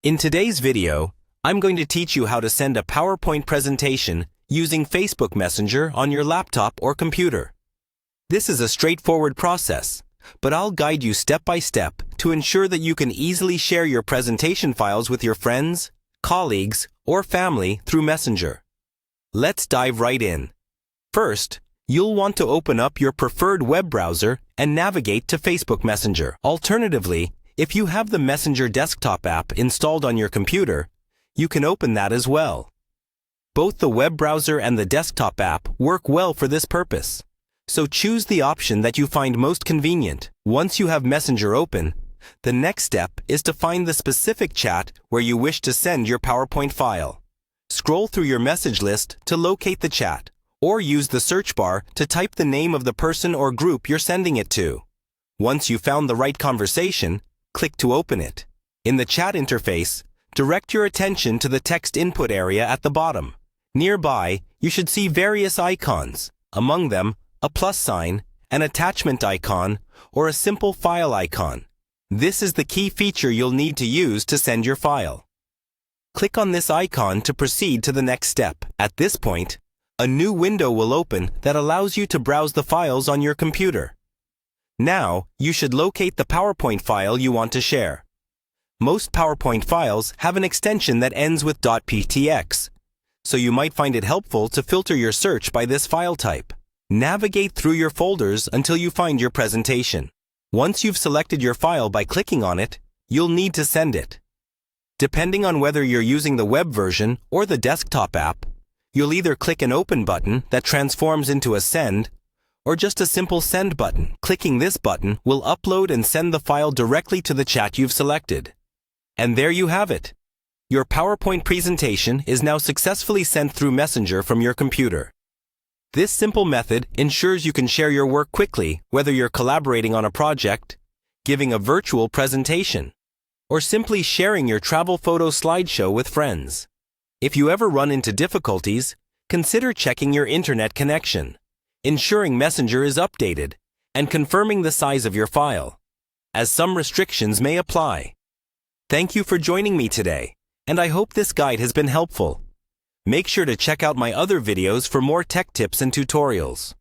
In today's video, I'm going to teach you how to send a PowerPoint presentation using Facebook Messenger on your laptop or computer. This is a straightforward process, but I'll guide you step by step to ensure that you can easily share your presentation files with your friends, colleagues, or family through Messenger. Let's dive right in. First, you'll want to open up your preferred web browser and navigate to Facebook Messenger. Alternatively, if you have the Messenger desktop app installed on your computer, you can open that as well. Both the web browser and the desktop app work well for this purpose, so choose the option that you find most convenient. Once you have Messenger open, the next step is to find the specific chat where you wish to send your PowerPoint file. Scroll through your message list to locate the chat, or use the search bar to type the name of the person or group you're sending it to. Once you've found the right conversation, click to open it. In the chat interface, direct your attention to the text input area at the bottom. Nearby, you should see various icons, among them a plus sign, an attachment icon, or a simple file icon. This is the key feature you'll need to use to send your file. Click on this icon to proceed to the next step. At this point, a new window will open that allows you to browse the files on your computer. Now, you should locate the PowerPoint file you want to share. Most PowerPoint files have an extension that ends with .ptx, so you might find it helpful to filter your search by this file type. Navigate through your folders until you find your presentation. Once you've selected your file by clicking on it, you'll need to send it. Depending on whether you're using the web version or the desktop app, you'll either click an open button that transforms into a send, or just a simple send button. Clicking this button will upload and send the file directly to the chat you've selected. And there you have it. Your PowerPoint presentation is now successfully sent through Messenger from your computer. This simple method ensures you can share your work quickly, whether you're collaborating on a project, giving a virtual presentation, or simply sharing your travel photo slideshow with friends. If you ever run into difficulties, consider checking your internet connection, ensuring Messenger is updated, and confirming the size of your file, as some restrictions may apply. Thank you for joining me today, and I hope this guide has been helpful. Make sure to check out my other videos for more tech tips and tutorials.